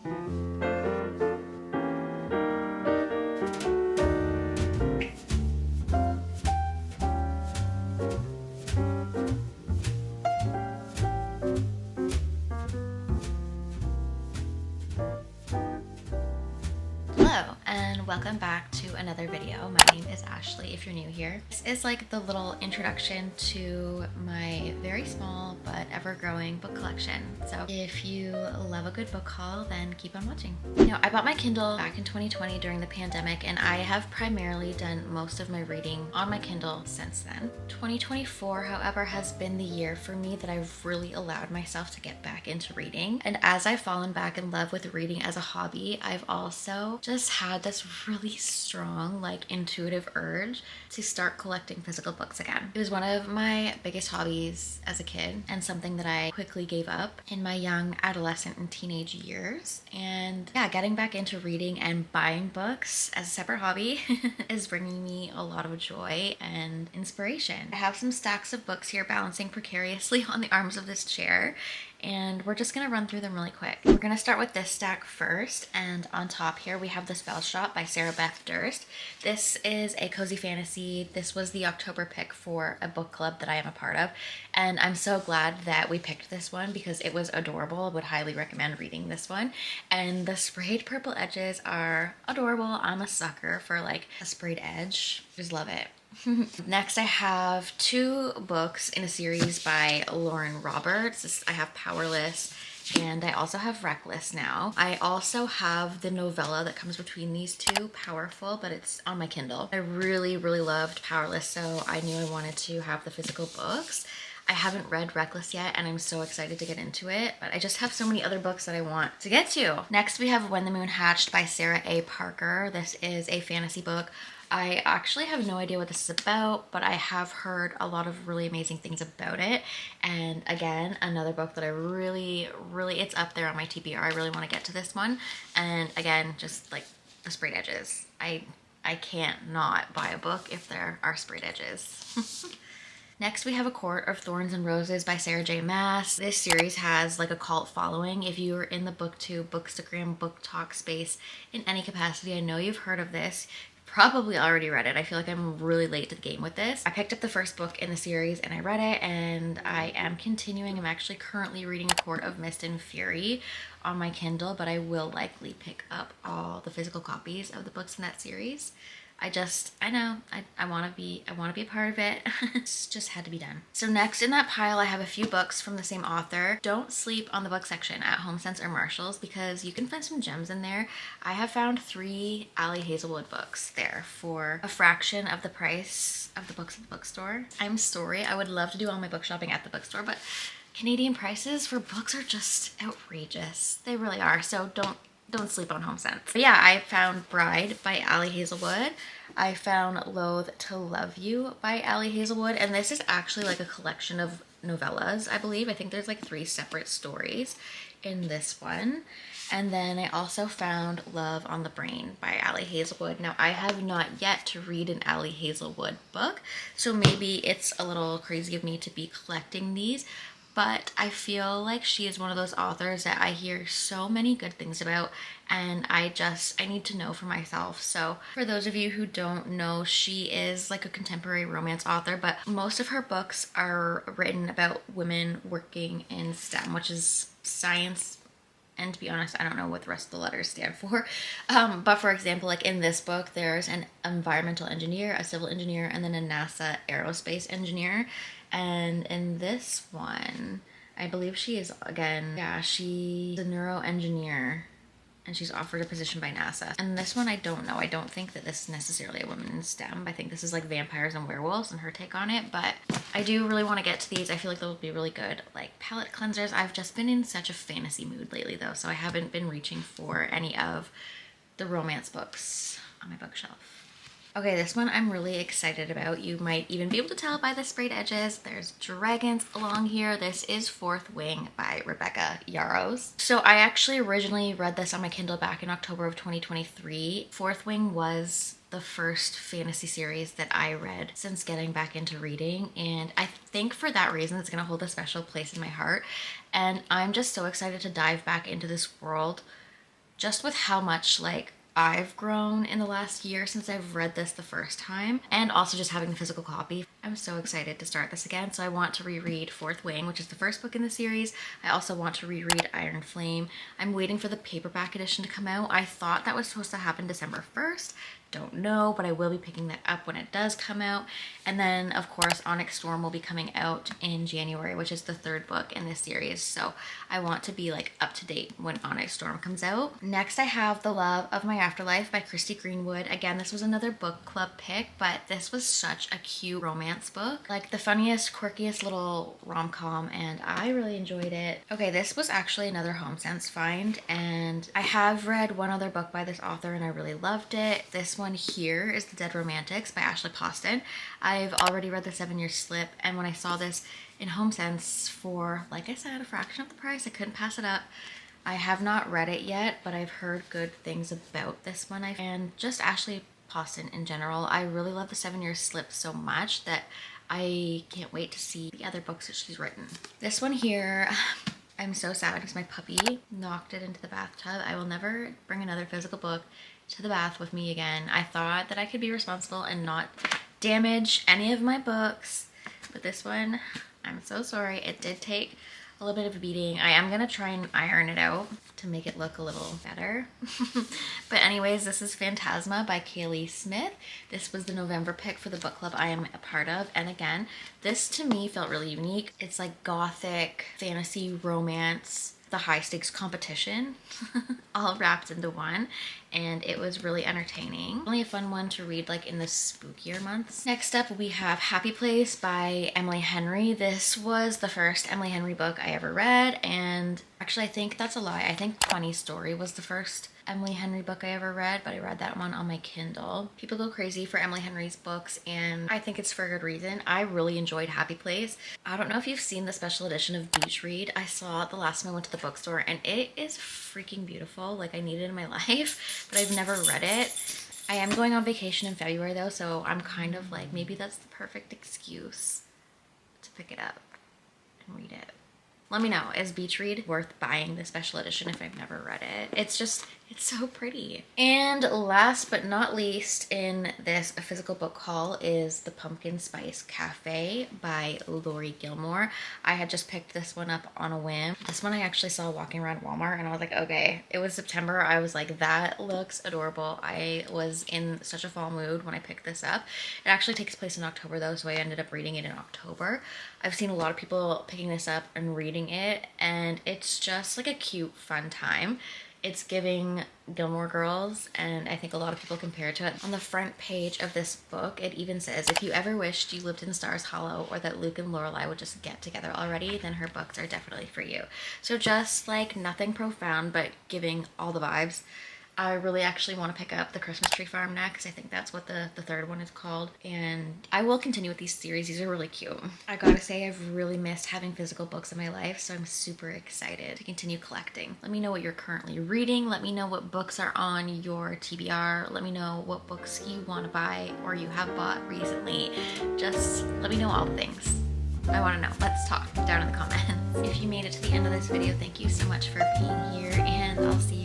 Hello and welcome back to another video. My name is Ashley if you're new here. This is like the little introduction to my very small but ever-growing book collection. So if you love a good book haul, then keep on watching. You know, I bought my Kindle back in 2020 during the pandemic, and I have primarily done most of my reading on my Kindle since then. 2024, however, has been the year for me that I've really allowed myself to get back into reading. And as I've fallen back in love with reading as a hobby, I've also just had this really strong, like, intuitive urge to start collecting physical books again. It was one of my biggest hobbies as a kid and something that I quickly gave up in my young adolescent and teenage years. And yeah, getting back into reading and buying books as a separate hobby is bringing me a lot of joy and inspiration. I have some stacks of books here balancing precariously on the arms of this chair, and we're just gonna run through them really quick. We're gonna start with this stack first, and on top here we have The Spell Shop by Sarah Beth Durst. This is a cozy fantasy. This was the October pick for a book club that I am a part of, and I'm so glad that we picked this one because it was adorable. I would highly recommend reading this one, and the sprayed purple edges are adorable. I'm a sucker for like a sprayed edge. Just love it. Next, I have two books in a series by Lauren Roberts. I have Powerless, and I also have Reckless now. I also have the novella that comes between these two, Powerful, but it's on my Kindle. I really loved Powerless, so I knew I wanted to have the physical books. I haven't read Reckless yet, and I'm so excited to get into it, but I just have so many other books that I want to get to. Next, we have When the Moon Hatched by Sarah A. Parker. This is a fantasy book. I actually have no idea what this is about, but I have heard a lot of really amazing things about it. And again, another book that I really, it's up there on my TBR. I really want to get to this one. And again, just like the sprayed edges. I can't not buy a book if there are sprayed edges. Next, we have A Court of Thorns and Roses by Sarah J. Maas. This series has like a cult following. If you're in the booktube, bookstagram, book talk space in any capacity, I know you've heard of this. Probably already read it. I feel like I'm really late to the game with this. I picked up the first book in the series and I read it, and I am continuing. I'm actually currently reading A Court of Mist and Fury on my Kindle, but I will likely pick up all the physical copies of the books in that series. I know, I want to be a part of it. It's just had to be done. So next in that pile, I have a few books from the same author. Don't sleep on the book section at HomeSense or Marshalls because you can find some gems in there. I have found 3 Ali Hazelwood books there for a fraction of the price of the books at the bookstore. I'm sorry, I would love to do all my book shopping at the bookstore, but Canadian prices for books are just outrageous. They really are, so don't sleep on HomeSense. But yeah, I found Bride by Ali Hazelwood. I found Loathe to Love You by Ali Hazelwood, and this is actually like a collection of novellas, I believe. I think there's like 3 separate stories in this one. And then I also found Love on the Brain by Ali Hazelwood. Now, I have not yet to read an Ali Hazelwood book, so maybe it's a little crazy of me to be collecting these, but I feel like she is one of those authors that I hear so many good things about, and I need to know for myself. So for those of you who don't know, she is like a contemporary romance author, but most of her books are written about women working in STEM, which is science. And to be honest, I don't know what the rest of the letters stand for. But for example, like in this book, there's an environmental engineer, a civil engineer, and then a NASA aerospace engineer. And in this one, I believe she is, again, yeah, she's a neuroengineer, and she's offered a position by NASA. And this one, I don't know. I don't think that this is necessarily a woman in STEM. I think this is like vampires and werewolves and her take on it. But I do really want to get to these. I feel like they'll be really good, like palette cleansers. I've just been in such a fantasy mood lately, though, so I haven't been reaching for any of the romance books on my bookshelf. Okay, this one I'm really excited about. You might even be able to tell by the sprayed edges. There's dragons along here. This is Fourth Wing by Rebecca Yarros. So I actually originally read this on my Kindle back in October of 2023. Fourth Wing was the first fantasy series that I read since getting back into reading, and I think for that reason it's going to hold a special place in my heart. And I'm just so excited to dive back into this world just with how much like I've grown in the last year since I've read this the first time, and also just having the physical copy. I'm so excited to start this again. So I want to reread Fourth Wing, which is the first book in the series. I also want to reread Iron Flame. I'm waiting for the paperback edition to come out. I thought that was supposed to happen December 1st. Don't know, but I will be picking that up when it does come out. And then of course Onyx Storm will be coming out in January, which is the third book in this series. So I want to be like up to date when Onyx Storm comes out. Next I have The Love of My Afterlife by Christy Greenwood. Again, this was another book club pick, but this was such a cute romance book. Like the funniest, quirkiest little rom-com, and I really enjoyed it. Okay, this was actually another HomeSense find, and I have read one other book by this author and I really loved it. This one here is The Dead Romantics by Ashley Poston. I've already read The 7-Year Slip, and when I saw this in HomeSense for, like I said, a fraction of the price, I couldn't pass it up. I have not read it yet, but I've heard good things about this one. And just Ashley Poston in general. I really love The 7-Year Slip so much that I can't wait to see the other books that she's written. This one here, I'm so sad because my puppy knocked it into the bathtub. I will never bring another physical book to the bath with me again. I thought that I could be responsible and not damage any of my books, but this one, I'm so sorry. It did take a little bit of a beating. I am gonna try and iron it out to make it look a little better. But anyways, this is Phantasma by Kaylee Smith. This was the November pick for the book club I am a part of. And again, this to me felt really unique. It's like gothic, fantasy, romance, the high stakes competition all wrapped into one, and it was really entertaining. Really a fun one to read like in the spookier months. Next up we have Happy Place by Emily Henry. This was the first Emily Henry book I ever read, and actually I think that's a lie. I think Funny Story was the first Emily Henry book I ever read, but I read that one on my Kindle. People go crazy for Emily Henry's books, and I think it's for a good reason. I really enjoyed Happy Place. I don't know if you've seen the special edition of Beach Read. I saw it the last time I went to the bookstore, and it is freaking beautiful. Like, I need it in my life, but I've never read it. I am going on vacation in February though, so I'm kind of like, maybe that's the perfect excuse to pick it up and read it. Let me know, is Beach Read worth buying the special edition if I've never read it? It's so pretty. And last but not least in this physical book haul is The Pumpkin Spice Cafe by Lori Gilmore. I had just picked this one up on a whim. This one I actually saw walking around Walmart and I was like, okay. It was September. I was like, that looks adorable. I was in such a fall mood when I picked this up. It actually takes place in October though, so I ended up reading it in October. I've seen a lot of people picking this up and reading it, and it's just like a cute, fun time. It's giving Gilmore Girls, and I think a lot of people compare it to it. On the front page of this book, it even says, if you ever wished you lived in Stars Hollow or that Luke and Lorelai would just get together already, then her books are definitely for you. So just like nothing profound, but giving all the vibes. I really actually want to pick up The Christmas Tree Farm next. I think that's what the third one is called. And I will continue with these series. These are really cute. I gotta say, I've really missed having physical books in my life, so I'm super excited to continue collecting. Let me know what you're currently reading. Let me know what books are on your TBR. Let me know what books you want to buy or you have bought recently. Just let me know all the things. I want to know. Let's talk down in the comments. If you made it to the end of this video, thank you so much for being here, and I'll see you